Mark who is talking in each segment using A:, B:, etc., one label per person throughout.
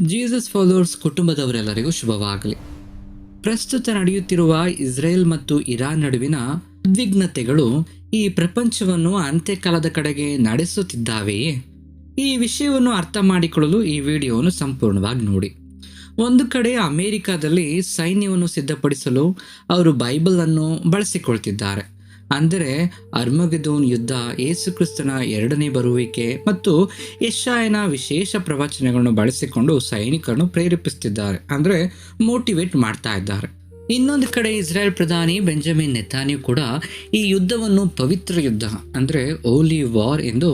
A: Jesus followers ಕುಟುಂಬದವರೆಲ್ಲರಿಗೂ ಶುಭವಾಗಲಿ. ಪ್ರಸ್ತುತ ನಡೆಯುತ್ತಿರುವ ಇಸ್ರೇಲ್ ಮತ್ತು ಇರಾನ್ ನಡುವಿನ ಉದ್ವಿಗ್ನತೆಗಳು ಈ ಪ್ರಪಂಚವನ್ನು ಅಂತ್ಯಕಾಲದ ಕಡೆಗೆ ನಡೆಸುತ್ತಿದ್ದಾವೆಯೇ? ಈ ವಿಷಯವನ್ನು ಅರ್ಥ ಮಾಡಿಕೊಳ್ಳಲು ಈ ವಿಡಿಯೋವನ್ನು ಸಂಪೂರ್ಣವಾಗಿ ನೋಡಿ. ಒಂದು ಕಡೆ ಅಮೆರಿಕಾದಲ್ಲಿ ಸೈನ್ಯವನ್ನು ಸಿದ್ಧಪಡಿಸಲು ಅವರು ಬೈಬಲ್ ಅನ್ನು ಬಳಸಿಕೊಳ್ತಿದ್ದಾರೆ. ಅಂದರೆ ಅರ್ಮಗೆದೋನ್ ಯುದ್ಧ, ಯೇಸುಕ್ರಿಸ್ತನ ಎರಡನೇ ಬರುವಿಕೆ ಮತ್ತು ಯೆಶಾಯನ ವಿಶೇಷ ಪ್ರವಚನಗಳನ್ನು ಬಳಸಿಕೊಂಡು ಸೈನಿಕರನ್ನು ಪ್ರೇರೇಪಿಸುತ್ತಿದ್ದಾರೆ, ಅಂದರೆ ಮೋಟಿವೇಟ್ ಮಾಡ್ತಾ ಇದ್ದಾರೆ. ಇನ್ನೊಂದು ಕಡೆ ಇಸ್ರೇಲ್ ಪ್ರಧಾನಿ ಬೆಂಜಮಿನ್ ನೆತಾನ್ಯಾಹು ಕೂಡ ಈ ಯುದ್ಧವನ್ನು ಪವಿತ್ರ ಯುದ್ಧ, ಅಂದರೆ ಹೋಲಿ ವಾರ್ ಎಂದು,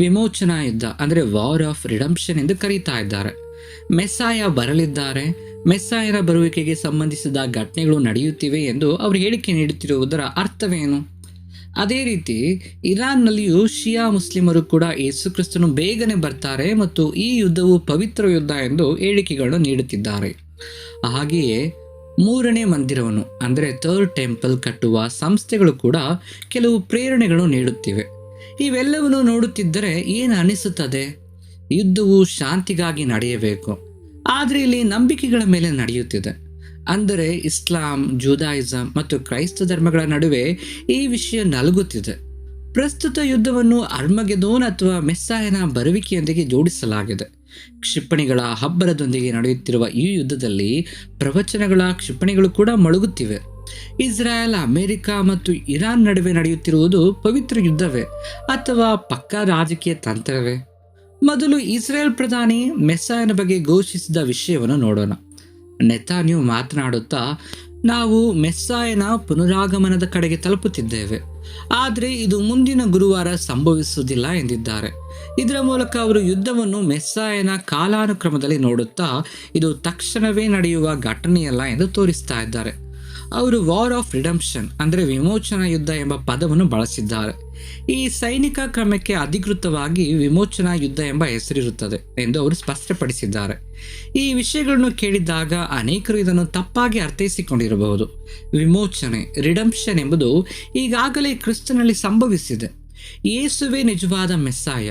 A: ವಿಮೋಚನಾ ಯುದ್ಧ ಅಂದರೆ ವಾರ್ ಆಫ್ ರಿಡಂಪ್ಷನ್ ಎಂದು ಕರೀತಾ ಇದ್ದಾರೆ. ಮೆಸ್ಸಾಯ ಬರಲಿದ್ದಾರೆ, ಮೆಸ್ಸಾಯನ ಬರುವಿಕೆಗೆ ಸಂಬಂಧಿಸಿದ ಘಟನೆಗಳು ನಡೆಯುತ್ತಿವೆ ಎಂದು ಅವರು ಹೇಳಿಕೆ ನೀಡುತ್ತಿರುವುದರ ಅರ್ಥವೇನು? ಅದೇ ರೀತಿ ಇರಾನ್ನಲ್ಲಿಯೂ ಶಿಯಾ ಮುಸ್ಲಿಮರು ಕೂಡ ಯೇಸುಕ್ರಿಸ್ತನು ಬೇಗನೆ ಬರ್ತಾರೆ ಮತ್ತು ಈ ಯುದ್ಧವು ಪವಿತ್ರ ಯುದ್ಧ ಎಂದು ಹೇಳಿಕೆಗಳನ್ನು ನೀಡುತ್ತಿದ್ದಾರೆ. ಹಾಗೆಯೇ ಮೂರನೇ ಮಂದಿರವನ್ನು ಅಂದರೆ ಥರ್ಡ್ ಟೆಂಪಲ್ ಕಟ್ಟುವ ಸಂಸ್ಥೆಗಳು ಕೂಡ ಕೆಲವು ಪ್ರೇರಣೆಗಳು ನೀಡುತ್ತಿವೆ. ಇವೆಲ್ಲವನ್ನು ನೋಡುತ್ತಿದ್ದರೆ ಏನು ಅನಿಸುತ್ತದೆ? ಯುದ್ಧವು ಶಾಂತಿಗಾಗಿ ನಡೆಯಬೇಕು, ಆದರೆ ಇಲ್ಲಿ ನಂಬಿಕೆಗಳ ಮೇಲೆ ನಡೆಯುತ್ತಿದೆ. ಅಂದರೆ ಇಸ್ಲಾಂ, ಜೂದಾಯಿಸಂ ಮತ್ತು ಕ್ರೈಸ್ತ ಧರ್ಮಗಳ ನಡುವೆ ಈ ವಿಷಯ ನಲುಗುತ್ತಿದೆ. ಪ್ರಸ್ತುತ ಯುದ್ಧವನ್ನು ಅರ್ಮಗೆದೋನ್ ಅಥವಾ ಮೆಸ್ಸಾಯನ ಬರುವಿಕೆಯೊಂದಿಗೆ ಜೋಡಿಸಲಾಗಿದೆ. ಕ್ಷಿಪಣಿಗಳ ಹಬ್ಬರದೊಂದಿಗೆ ನಡೆಯುತ್ತಿರುವ ಈ ಯುದ್ಧದಲ್ಲಿ ಪ್ರವಚನಗಳ ಕ್ಷಿಪಣಿಗಳು ಕೂಡ ಮೊಳಗುತ್ತಿವೆ. ಇಸ್ರಾಯೇಲ್, ಅಮೆರಿಕ ಮತ್ತು ಇರಾನ್ ನಡುವೆ ನಡೆಯುತ್ತಿರುವುದು ಪವಿತ್ರ ಯುದ್ಧವೇ ಅಥವಾ ಪಕ್ಕಾ ರಾಜಕೀಯ ತಂತ್ರವೇ? ಮೊದಲು ಇಸ್ರೇಲ್ ಪ್ರಧಾನಿ ಮೆಸ್ಸಾಯನ ಬಗ್ಗೆ ಘೋಷಿಸಿದ ವಿಷಯವನ್ನು ನೋಡೋಣ. ನೆತಾನ್ಯಾಹು ಮಾತನಾಡುತ್ತಾ, ನಾವು ಮೆಸ್ಸಾಯನ ಪುನರಾಗಮನದ ಕಡೆಗೆ ತಲುಪುತ್ತಿದ್ದೇವೆ, ಆದರೆ ಇದು ಮುಂದಿನ ಗುರುವಾರ ಸಂಭವಿಸುವುದಿಲ್ಲ ಎಂದಿದ್ದಾರೆ. ಇದರ ಮೂಲಕ ಅವರು ಯುದ್ಧವನ್ನು ಮೆಸ್ಸಾಯನ ಕಾಲಾನುಕ್ರಮದಲ್ಲಿ ನೋಡುತ್ತಾ ಇದು ತಕ್ಷಣವೇ ನಡೆಯುವ ಘಟನೆಯಲ್ಲ ಎಂದು ತೋರಿಸ್ತಾ ಇದ್ದಾರೆ. ಅವರು ವಾರ್ ಆಫ್ ರಿಡಂಪ್ಷನ್ ಅಂದರೆ ವಿಮೋಚನಾ ಯುದ್ಧ ಎಂಬ ಪದವನ್ನು ಬಳಸಿದ್ದಾರೆ. ಈ ಸೈನಿಕ ಕ್ರಮಕ್ಕೆ ಅಧಿಕೃತವಾಗಿ ವಿಮೋಚನಾ ಯುದ್ಧ ಎಂಬ ಹೆಸರಿರುತ್ತದೆ ಎಂದು ಅವರು ಸ್ಪಷ್ಟಪಡಿಸಿದ್ದಾರೆ. ಈ ವಿಷಯಗಳನ್ನು ಕೇಳಿದಾಗ ಅನೇಕರು ಇದನ್ನು ತಪ್ಪಾಗಿ ಅರ್ಥೈಸಿಕೊಂಡಿರಬಹುದು. ವಿಮೋಚನೆ, ರಿಡಂಪ್ಷನ್ ಎಂಬುದು ಈಗಾಗಲೇ ಕ್ರಿಸ್ತನಲ್ಲಿ ಸಂಭವಿಸಿದೆ. ಯೇಸುವೇ ನಿಜವಾದ ಮೆಸ್ಸಾಯ,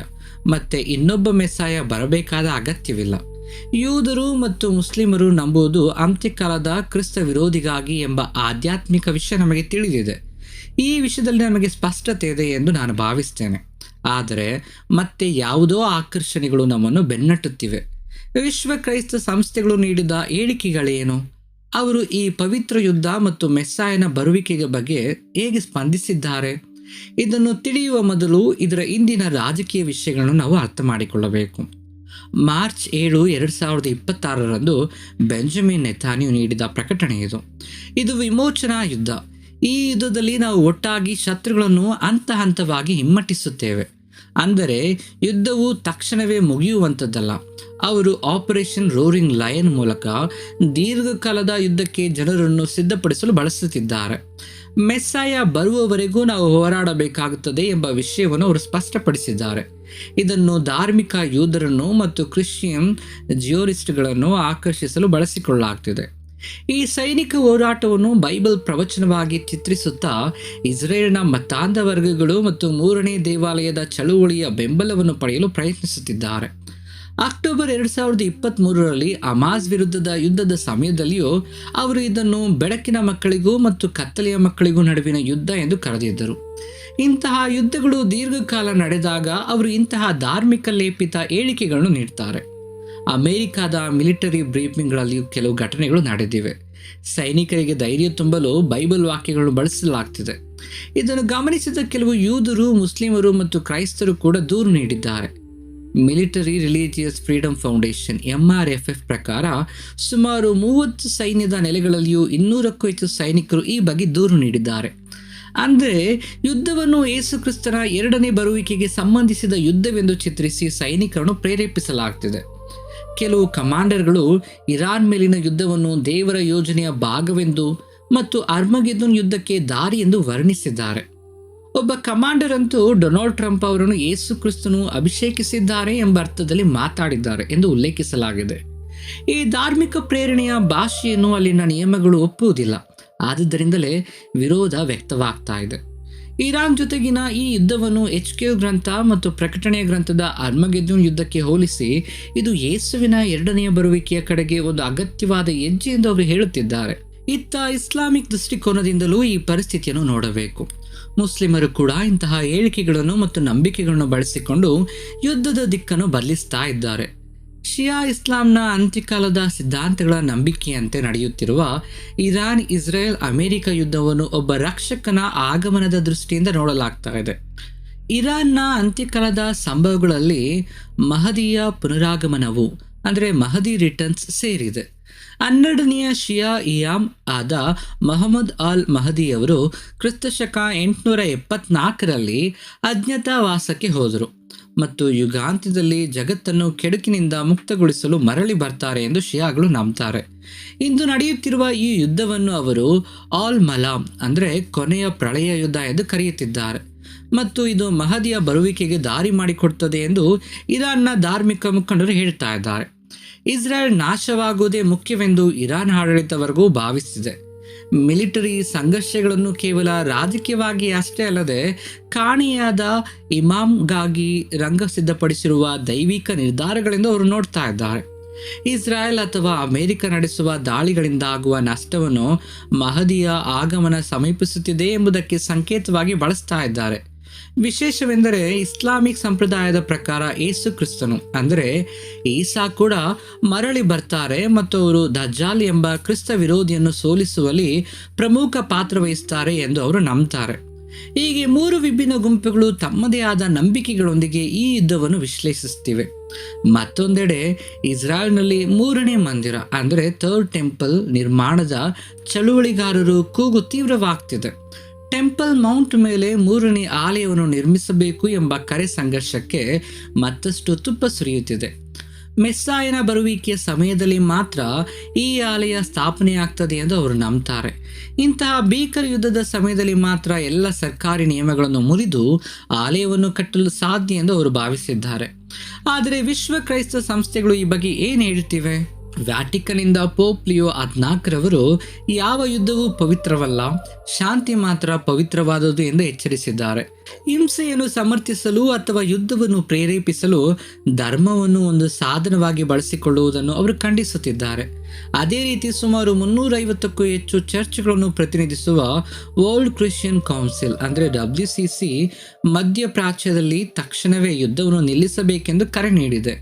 A: ಮತ್ತೆ ಇನ್ನೊಬ್ಬ ಮೆಸ್ಸಾಯ ಬರಬೇಕಾದ ಅಗತ್ಯವಿಲ್ಲ. ಯೂದರು ಮತ್ತು ಮುಸ್ಲಿಮರು ನಂಬುವುದು ಅಂತ್ಯಕಾಲದ ಕ್ರಿಸ್ತ ವಿರೋಧಿಗಾಗಿ ಎಂಬ ಆಧ್ಯಾತ್ಮಿಕ ವಿಷಯ ನಮಗೆ ತಿಳಿದಿದೆ. ಈ ವಿಷಯದಲ್ಲಿ ನಮಗೆ ಸ್ಪಷ್ಟತೆ ಇದೆ ಎಂದು ನಾನು ಭಾವಿಸ್ತೇನೆ. ಆದರೆ ಮತ್ತೆ ಯಾವುದೋ ಆಕರ್ಷಣೆಗಳು ನಮ್ಮನ್ನು ಬೆನ್ನಟ್ಟುತ್ತಿವೆ. ವಿಶ್ವ ಕ್ರೈಸ್ತ ಸಂಸ್ಥೆಗಳು ನೀಡಿದ ಹೇಳಿಕೆಗಳೇನು? ಅವರು ಈ ಪವಿತ್ರ ಯುದ್ಧ ಮತ್ತು ಮೆಸ್ಸಾಯನ ಬರುವಿಕೆಯ ಬಗ್ಗೆ ಹೇಗೆ ಸ್ಪಂದಿಸಿದ್ದಾರೆ? ಇದನ್ನು ತಿಳಿಯುವ ಮೊದಲು ಇದರ ಇಂದಿನ ರಾಜಕೀಯ ವಿಷಯಗಳನ್ನು ನಾವು ಅರ್ಥ ಮಾಡಿಕೊಳ್ಳಬೇಕು. ಮಾರ್ಚ್ 7, 2026 ಬೆಂಜಮಿನ್ ನೆತಾನ್ಯಾಹು ನೀಡಿದ ಪ್ರಕಟಣೆ ಇದು ವಿಮೋಚನಾ ಯುದ್ಧ. ಈ ಯುದ್ಧದಲ್ಲಿ ನಾವು ಒಟ್ಟಾಗಿ ಶತ್ರುಗಳನ್ನು ಹಂತ ಹಂತವಾಗಿ ಹಿಮ್ಮಟ್ಟಿಸುತ್ತೇವೆ. ಅಂದರೆ ಯುದ್ಧವು ತಕ್ಷಣವೇ ಮುಗಿಯುವಂಥದ್ದಲ್ಲ. ಅವರು ಆಪರೇಷನ್ ರೋರಿಂಗ್ ಲಯನ್ ಮೂಲಕ ದೀರ್ಘಕಾಲದ ಯುದ್ಧಕ್ಕೆ ಜನರನ್ನು ಸಿದ್ಧಪಡಿಸಲು ಬಳಸುತ್ತಿದ್ದಾರೆ. ಮೆಸ್ಸಾಯ ಬರುವವರೆಗೂ ನಾವು ಹೋರಾಡಬೇಕಾಗುತ್ತದೆ ಎಂಬ ವಿಷಯವನ್ನು ಅವರು ಸ್ಪಷ್ಟಪಡಿಸಿದ್ದಾರೆ. ಇದನ್ನು ಧಾರ್ಮಿಕ ಯೂದರನ್ನು ಮತ್ತು ಕ್ರಿಶ್ಚಿಯನ್ ಜಿಯೋರಿಸ್ಟ್ಗಳನ್ನು ಆಕರ್ಷಿಸಲು ಬಳಸಿಕೊಳ್ಳಲಾಗ್ತಿದೆ. ಈ ಸೈನಿಕ ಹೋರಾಟವನ್ನು ಬೈಬಲ್ ಪ್ರವಚನವಾಗಿ ಚಿತ್ರಿಸುತ್ತಾ ಇಸ್ರೇಲ್ನ ಮತಾಂಧ ವರ್ಗಗಳು ಮತ್ತು ಮೂರನೇ ದೇವಾಲಯದ ಚಳುವಳಿಯ ಬೆಂಬಲವನ್ನು ಪಡೆಯಲು ಪ್ರಯತ್ನಿಸುತ್ತಿದ್ದಾರೆ. ಅಕ್ಟೋಬರ್ 2023 ಹಮಾಸ್ ವಿರುದ್ಧದ ಯುದ್ಧದ ಸಮಯದಲ್ಲಿಯೂ ಅವರು ಇದನ್ನು ಬೆಳಕಿನ ಮಕ್ಕಳಿಗೂ ಮತ್ತು ಕತ್ತಲೆಯ ಮಕ್ಕಳಿಗೂ ನಡುವಿನ ಯುದ್ಧ ಎಂದು ಕರೆದಿದ್ದರು. ಇಂತಹ ಯುದ್ಧಗಳು ದೀರ್ಘಕಾಲ ನಡೆದಾಗ ಅವರು ಇಂತಹ ಧಾರ್ಮಿಕ ಲೇಪಿತ ಹೇಳಿಕೆಗಳನ್ನು ನೀಡ್ತಾರೆ. ಅಮೆರಿಕದ ಮಿಲಿಟರಿ ಬ್ರೀಫಿಂಗ್ಗಳಲ್ಲಿಯೂ ಕೆಲವು ಘಟನೆಗಳು ನಡೆದಿವೆ. ಸೈನಿಕರಿಗೆ ಧೈರ್ಯ ತುಂಬಲು ಬೈಬಲ್ ವಾಕ್ಯಗಳನ್ನು ಬಳಸಲಾಗ್ತಿದೆ. ಇದನ್ನು ಗಮನಿಸಿದ ಕೆಲವು ಯೂದರು, ಮುಸ್ಲಿಮರು ಮತ್ತು ಕ್ರೈಸ್ತರು ಕೂಡ ದೂರು ನೀಡಿದ್ದಾರೆ. Military religious freedom foundation MRFF ಪ್ರಕಾರ ಸುಮಾರು 30 ಸೈನ್ಯದ ನೆಲೆಗಳಲ್ಲಿಯೂ 200ಕ್ಕೂ ಹೆಚ್ಚು ಸೈನಿಕರು ಈ ಬಗ್ಗೆ ದೂರು ನೀಡಿದ್ದಾರೆ. ಅಂದರೆ ಯುದ್ಧವನ್ನು ಯೇಸುಕ್ರಿಸ್ತನ ಎರಡನೇ ಬರುವಿಕೆಗೆ ಸಂಬಂಧಿಸಿದ ಯುದ್ಧವೆಂದು ಚಿತ್ರಿಸಿ ಸೈನಿಕರನ್ನು ಪ್ರೇರೇಪಿಸಲಾಗ್ತಿದೆ. ಕೆಲವು ಕಮಾಂಡರ್ಗಳು ಇರಾನ್ ಮೇಲಿನ ಯುದ್ಧವನ್ನು ದೇವರ ಯೋಜನೆಯ ಭಾಗವೆಂದು ಮತ್ತು ಅರ್ಮಗೆದೋನ್ ಯುದ್ಧಕ್ಕೆ ದಾರಿ ಎಂದು ವರ್ಣಿಸಿದ್ದಾರೆ. ಒಬ್ಬ ಕಮಾಂಡರ್ ಅಂತೂ ಡೊನಾಲ್ಡ್ ಟ್ರಂಪ್ ಅವರನ್ನು ಯೇಸು ಕ್ರಿಸ್ತನು ಅಭಿಷೇಕಿಸಿದ್ದಾರೆ ಎಂಬ ಅರ್ಥದಲ್ಲಿ ಮಾತಾಡಿದ್ದಾರೆ ಎಂದು ಉಲ್ಲೇಖಿಸಲಾಗಿದೆ. ಈ ಧಾರ್ಮಿಕ ಪ್ರೇರಣೆಯ ಭಾಷೆಯನ್ನು ಅಲ್ಲಿನ ನಿಯಮಗಳು ಒಪ್ಪುವುದಿಲ್ಲ. ಆದುದರಿಂದಲೇ ವಿರೋಧ ವ್ಯಕ್ತವಾಗ್ತಾ ಇದೆ. ಇರಾನ್ ಜೊತೆಗಿನ ಈ ಯುದ್ಧವನ್ನು HQ ಗ್ರಂಥ ಮತ್ತು ಪ್ರಕಟಣೆಯ ಗ್ರಂಥದ ಅರ್ಮಗೆದ್ದೋನ್ ಯುದ್ಧಕ್ಕೆ ಹೋಲಿಸಿ ಇದು ಯೇಸುವಿನ ಎರಡನೆಯ ಬರುವಿಕೆಯ ಕಡೆಗೆ ಒಂದು ಅಗತ್ಯವಾದ ಹೆಜ್ಜೆ ಎಂದು ಅವರು ಹೇಳುತ್ತಿದ್ದಾರೆ. ಇತ್ತ ಇಸ್ಲಾಮಿಕ್ ದೃಷ್ಟಿಕೋನದಿಂದಲೂ ಈ ಪರಿಸ್ಥಿತಿಯನ್ನು ನೋಡಬೇಕು. ಮುಸ್ಲಿಮರು ಕೂಡ ಇಂತಹ ಹೇಳಿಕೆಗಳನ್ನು ಮತ್ತು ನಂಬಿಕೆಗಳನ್ನು ಬಳಸಿಕೊಂಡು ಯುದ್ಧದ ದಿಕ್ಕನ್ನು ಬದಲಿಸ್ತಾ ಇದ್ದಾರೆ. ಶಿಯಾ ಇಸ್ಲಾಂನ ಅಂತ್ಯಕಾಲದ ಸಿದ್ಧಾಂತಗಳ ನಂಬಿಕೆಯಂತೆ ನಡೆಯುತ್ತಿರುವ ಇರಾನ್ ಇಸ್ರೇಲ್ ಅಮೆರಿಕ ಯುದ್ಧವನ್ನು ಒಬ್ಬ ರಕ್ಷಕನ ಆಗಮನದ ದೃಷ್ಟಿಯಿಂದ ನೋಡಲಾಗ್ತಾ ಇದೆ. ಇರಾನ್ನ ಅಂತ್ಯಕಾಲದ ಸಂಭವಗಳಲ್ಲಿ ಮಹದಿಯ ಪುನರಾಗಮನವು ಅಂದರೆ ಮಹದಿ ರಿಟರ್ನ್ಸ್ ಸೇರಿದೆ. 12ನೆಯ ಶಿಯಾ ಇಯಾಮ್ ಆದ ಮೊಹಮ್ಮದ್ ಅಲ್ ಮಹದಿಯವರು ಕ್ರಿಸ್ತಶಕ 874ರಲ್ಲಿ ಅಜ್ಞಾತವಾಸಕ್ಕೆ ಹೋದರು ಮತ್ತು ಯುಗಾಂತ್ಯದಲ್ಲಿ ಜಗತ್ತನ್ನು ಕೆಡುಕಿನಿಂದ ಮುಕ್ತಗೊಳಿಸಲು ಮರಳಿ ಬರ್ತಾರೆ ಎಂದು ಶಿಯಾಗಳು ನಂಬ್ತಾರೆ. ಇಂದು ನಡೆಯುತ್ತಿರುವ ಈ ಯುದ್ಧವನ್ನು ಅವರು ಆಲ್ ಮಲಾಮ್ ಅಂದರೆ ಕೊನೆಯ ಪ್ರಳಯ ಯುದ್ಧ ಎಂದು ಕರೆಯುತ್ತಿದ್ದಾರೆ ಮತ್ತು ಇದು ಮಹದಿಯ ಬರುವಿಕೆಗೆ ದಾರಿ ಮಾಡಿಕೊಡುತ್ತದೆ ಎಂದು ಇರಾನ್ನ ಧಾರ್ಮಿಕ ಮುಖಂಡರು ಹೇಳ್ತಾ ಇದ್ದಾರೆ. ಇಸ್ರೇಲ್ ನಾಶವಾಗುವುದೇ ಮುಖ್ಯವೆಂದು ಇರಾನ್ ಆಡಳಿತವರೆಗೂ ಭಾವಿಸಿದೆ. ಮಿಲಿಟರಿ ಸಂಘರ್ಷಗಳನ್ನು ಕೇವಲ ರಾಜಕೀಯವಾಗಿ ಅಷ್ಟೇ ಅಲ್ಲದೆ ಕಾಣೆಯಾದ ಇಮಾಮ್ಗಾಗಿ ರಂಗ ಸಿದ್ಧಪಡಿಸಿರುವ ದೈವಿಕ ನಿರ್ಧಾರಗಳೆಂದು ಅವರು ನೋಡ್ತಾ ಇದ್ದಾರೆ. ಇಸ್ರಾಯೇಲ್ ಅಥವಾ ಅಮೆರಿಕ ನಡೆಸುವ ದಾಳಿಗಳಿಂದ ಆಗುವ ನಷ್ಟವನ್ನು ಮಹದಿಯ ಆಗಮನ ಸಮೀಪಿಸುತ್ತಿದೆ ಎಂಬುದಕ್ಕೆ ಸಂಕೇತವಾಗಿ ಬಳಸ್ತಾ ಇದ್ದಾರೆ. ವಿಶೇಷವೆಂದರೆ ಇಸ್ಲಾಮಿಕ್ ಸಂಪ್ರದಾಯದ ಪ್ರಕಾರ ಯೇಸು ಕ್ರಿಸ್ತನು ಅಂದರೆ ಈಸಾ ಕೂಡ ಮರಳಿ ಬರ್ತಾರೆ ಮತ್ತು ಅವರು ದಜ್ಜಾಲ್ ಎಂಬ ಕ್ರಿಸ್ತ ವಿರೋಧಿಯನ್ನು ಸೋಲಿಸುವಲ್ಲಿ ಪ್ರಮುಖ ಪಾತ್ರ ವಹಿಸ್ತಾರೆ ಎಂದು ಅವರು ನಂಬ್ತಾರೆ. ಹೀಗೆ 3 ವಿಭಿನ್ನ ಗುಂಪುಗಳು ತಮ್ಮದೇ ಆದ ನಂಬಿಕೆಗಳೊಂದಿಗೆ ಈ ಯುದ್ಧವನ್ನು ವಿಶ್ಲೇಷಿಸುತ್ತಿವೆ. ಮತ್ತೊಂದೆಡೆ ಇಸ್ರಾಯೇಲ್ನಲ್ಲಿ 3ನೇ ಮಂದಿರ ಅಂದರೆ ಥರ್ಡ್ ಟೆಂಪಲ್ ನಿರ್ಮಾಣದ ಚಳುವಳಿಗಾರರು ಕೂಗು ತೀವ್ರವಾಗ್ತಿದೆ. ಟೆಂಪಲ್ ಮೌಂಟ್ ಮೇಲೆ 3ನೇ ಆಲಯವನ್ನು ನಿರ್ಮಿಸಬೇಕು ಎಂಬ ಕರೆ ಸಂಘರ್ಷಕ್ಕೆ ಮತ್ತಷ್ಟು ತುಪ್ಪ ಸುರಿಯುತ್ತಿದೆ. ಮೆಸ್ಸಾಯನ ಬರುವಿಕೆಯ ಸಮಯದಲ್ಲಿ ಮಾತ್ರ ಈ ಆಲಯ ಸ್ಥಾಪನೆಯಾಗ್ತದೆ ಎಂದು ಅವರು ನಂಬ್ತಾರೆ. ಇಂತಹ ಭೀಕರ ಯುದ್ಧದ ಸಮಯದಲ್ಲಿ ಮಾತ್ರ ಎಲ್ಲ ಸರ್ಕಾರಿ ನಿಯಮಗಳನ್ನು ಮುರಿದು ಆಲಯವನ್ನು ಕಟ್ಟಲು ಸಾಧ್ಯ ಎಂದು ಅವರು ಭಾವಿಸಿದ್ದಾರೆ. ಆದರೆ ವಿಶ್ವ ಕ್ರೈಸ್ತ ಸಂಸ್ಥೆಗಳು ಈ ಬಗ್ಗೆ ಏನು ಹೇಳ್ತಿವೆ? ವ್ಯಾಟಿಕನ್ನಿಂದ ಪೋಪ್ ಲಿಯೋ 14ರವರು ಯಾವ ಯುದ್ಧವೂ ಪವಿತ್ರವಲ್ಲ, ಶಾಂತಿ ಮಾತ್ರ ಪವಿತ್ರವಾದುದು ಎಂದು ಎಚ್ಚರಿಸಿದ್ದಾರೆ. ಹಿಂಸೆಯನ್ನು ಸಮರ್ಥಿಸಲು ಅಥವಾ ಯುದ್ಧವನ್ನು ಪ್ರೇರೇಪಿಸಲು ಧರ್ಮವನ್ನು ಒಂದು ಸಾಧನವಾಗಿ ಬಳಸಿಕೊಳ್ಳುವುದನ್ನು ಅವರು ಖಂಡಿಸುತ್ತಿದ್ದಾರೆ. ಅದೇ ರೀತಿ ಸುಮಾರು 350ಕ್ಕೂ ಹೆಚ್ಚು ಚರ್ಚ್ಗಳನ್ನು ಪ್ರತಿನಿಧಿಸುವ ವರ್ಲ್ಡ್ ಕ್ರಿಶ್ಚಿಯನ್ ಕೌನ್ಸಿಲ್ ಅಂದರೆ WCC ಮಧ್ಯಪ್ರಾಚ್ಯದಲ್ಲಿ ತಕ್ಷಣವೇ ಯುದ್ಧವನ್ನು ನಿಲ್ಲಿಸಬೇಕೆಂದು ಕರೆ ನೀಡಿದೆ.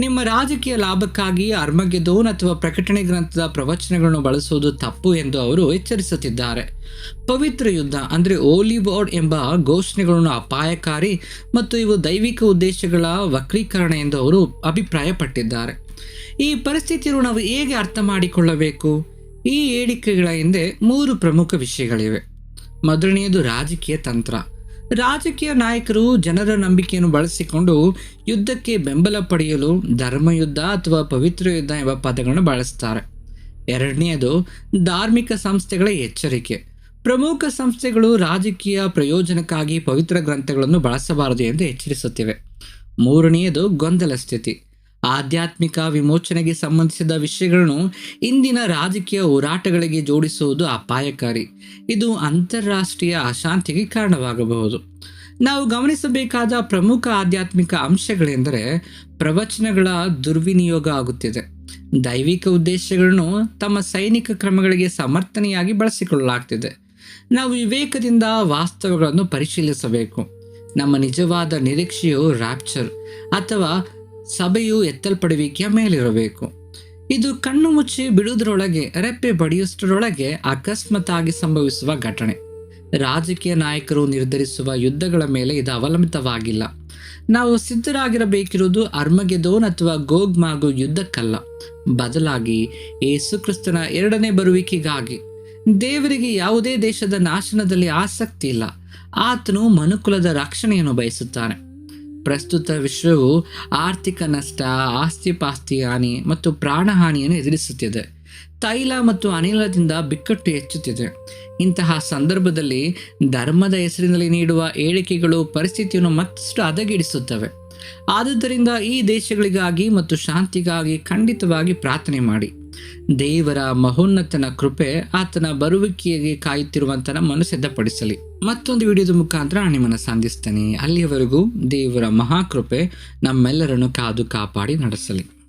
A: ನಿಮ್ಮ ರಾಜಕೀಯ ಲಾಭಕ್ಕಾಗಿ ಅರ್ಮಗೆದೋನ್ ಅಥವಾ ಪ್ರಕಟಣೆ ಗ್ರಂಥದ ಪ್ರವಚನಗಳನ್ನು ಬಳಸುವುದು ತಪ್ಪು ಎಂದು ಅವರು ಎಚ್ಚರಿಸುತ್ತಿದ್ದಾರೆ. ಪವಿತ್ರ ಯುದ್ಧ ಅಂದರೆ ಓಲಿ ವಾರ್ಡ್ ಎಂಬ ಘೋಷಣೆಗಳನ್ನು ಅಪಾಯಕಾರಿ ಮತ್ತು ಇವು ದೈವಿಕ ಉದ್ದೇಶಗಳ ವಕ್ರೀಕರಣ ಎಂದು ಅವರು ಅಭಿಪ್ರಾಯಪಟ್ಟಿದ್ದಾರೆ. ಈ ಪರಿಸ್ಥಿತಿಯನ್ನು ನಾವು ಹೇಗೆ ಅರ್ಥ ಮಾಡಿಕೊಳ್ಳಬೇಕು? ಈ ಹೇಳಿಕೆಗಳ ಹಿಂದೆ 3 ಪ್ರಮುಖ ವಿಷಯಗಳಿವೆ. ಮೊದಲನೆಯದು ರಾಜಕೀಯ ತಂತ್ರ. ರಾಜಕೀಯ ನಾಯಕರು ಜನರ ನಂಬಿಕೆಯನ್ನು ಬಳಸಿಕೊಂಡು ಯುದ್ಧಕ್ಕೆ ಬೆಂಬಲ ಪಡೆಯಲು ಧರ್ಮಯುದ್ಧ ಅಥವಾ ಪವಿತ್ರ ಯುದ್ಧ ಎಂಬ ಪದಗಳನ್ನು ಬಳಸ್ತಾರೆ. ಎರಡನೆಯದು ಧಾರ್ಮಿಕ ಸಂಸ್ಥೆಗಳ ಎಚ್ಚರಿಕೆ. ಪ್ರಮುಖ ಸಂಸ್ಥೆಗಳು ರಾಜಕೀಯ ಪ್ರಯೋಜನಕ್ಕಾಗಿ ಪವಿತ್ರ ಗ್ರಂಥಗಳನ್ನು ಬಳಸಬಾರದು ಎಂದು ಎಚ್ಚರಿಸುತ್ತಿವೆ. ಮೂರನೆಯದು ಗೊಂದಲ ಸ್ಥಿತಿ. ಆಧ್ಯಾತ್ಮಿಕ ವಿಮೋಚನೆಗೆ ಸಂಬಂಧಿಸಿದ ವಿಷಯಗಳನ್ನು ಇಂದಿನ ರಾಜಕೀಯ ಹೋರಾಟಗಳಿಗೆ ಜೋಡಿಸುವುದು ಅಪಾಯಕಾರಿ. ಇದು ಅಂತಾರಾಷ್ಟ್ರೀಯ ಅಶಾಂತಿಗೆ ಕಾರಣವಾಗಬಹುದು. ನಾವು ಗಮನಿಸಬೇಕಾದ ಪ್ರಮುಖ ಆಧ್ಯಾತ್ಮಿಕ ಅಂಶಗಳೆಂದರೆ ಪ್ರವಚನಗಳ ದುರ್ವಿನಿಯೋಗ ಆಗುತ್ತಿದೆ. ದೈವಿಕ ಉದ್ದೇಶಗಳನ್ನು ತಮ್ಮ ಸೈನಿಕ ಕ್ರಮಗಳಿಗೆ ಸಮರ್ಥನೆಯಾಗಿ ಬಳಸಿಕೊಳ್ಳಲಾಗ್ತಿದೆ. ನಾವು ವಿವೇಕದಿಂದ ವಾಸ್ತವಗಳನ್ನು ಪರಿಶೀಲಿಸಬೇಕು. ನಮ್ಮ ನಿಜವಾದ ನಿರೀಕ್ಷೆಯು ರ್ಯಾಪ್ಚರ್ ಅಥವಾ ಸಭೆಯು ಎತ್ತಲ್ಪಡುವಿಕೆಯ ಮೇಲಿರಬೇಕು. ಇದು ಕಣ್ಣು ಮುಚ್ಚಿ ಬಿಡುವುದರೊಳಗೆ ರೆಪ್ಪೆ ಬಡಿಯುವುದರೊಳಗೆ ಅಕಸ್ಮಾತ್ತಾಗಿ ಸಂಭವಿಸುವ ಘಟನೆ. ರಾಜಕೀಯ ನಾಯಕರು ನಿರ್ಧರಿಸುವ ಯುದ್ಧಗಳ ಮೇಲೆ ಇದು ಅವಲಂಬಿತವಾಗಿಲ್ಲ. ನಾವು ಸಿದ್ಧರಾಗಿರಬೇಕಿರುವುದು ಅರ್ಮಗೆದೋನ್ ಅಥವಾ ಗೋಗ್ ಮಾಗೋಗ್ ಯುದ್ಧಕ್ಕಲ್ಲ, ಬದಲಾಗಿ ಯೇಸು ಕ್ರಿಸ್ತನ ಎರಡನೇ ಬರುವಿಕೆಗಾಗಿ. ದೇವರಿಗೆ ಯಾವುದೇ ದೇಶದ ನಾಶನದಲ್ಲಿ ಆಸಕ್ತಿ ಇಲ್ಲ. ಆತನು ಮನುಕುಲದ ರಕ್ಷಣೆಯನ್ನು ಬಯಸುತ್ತಾನೆ. ಪ್ರಸ್ತುತ ವಿಶ್ವವು ಆರ್ಥಿಕ ನಷ್ಟ, ಆಸ್ತಿಪಾಸ್ತಿ ಹಾನಿ ಮತ್ತು ಪ್ರಾಣಹಾನಿಯನ್ನು ಎದುರಿಸುತ್ತಿದೆ. ತೈಲ ಮತ್ತು ಅನಿಲದಿಂದ ಬಿಕ್ಕಟ್ಟು ಹೆಚ್ಚುತ್ತಿದೆ. ಇಂತಹ ಸಂದರ್ಭದಲ್ಲಿ ಧರ್ಮದ ಹೆಸರಿನಲ್ಲಿ ನೀಡುವ ಹೇಳಿಕೆಗಳು ಪರಿಸ್ಥಿತಿಯನ್ನು ಮತ್ತಷ್ಟು ಹದಗೆಡಿಸುತ್ತವೆ. ಆದುದರಿಂದ ಈ ದೇಶಗಳಿಗಾಗಿ ಮತ್ತು ಶಾಂತಿಗಾಗಿ ಖಂಡಿತವಾಗಿ ಪ್ರಾರ್ಥನೆ ಮಾಡಿ. ದೇವರ ಮಹೋನ್ನತನ ಕೃಪೆ ಆತನ ಬರುವಿಕೆಗೆ ಕಾಯುತ್ತಿರುವಂತ ನಮ್ಮನ್ನು ಸಿದ್ಧಪಡಿಸಲಿ. ಮತ್ತೊಂದು ವಿಡಿಯೋದ ಮುಖಾಂತರ ನಾನು ನಿಮ್ಮನ್ನು ಸಂಧಿಸ್ತೇನೆ. ಅಲ್ಲಿಯವರೆಗೂ ದೇವರ ಮಹಾಕೃಪೆ ನಮ್ಮೆಲ್ಲರನ್ನು ಕಾದು ಕಾಪಾಡಿ ನಡೆಸಲಿ.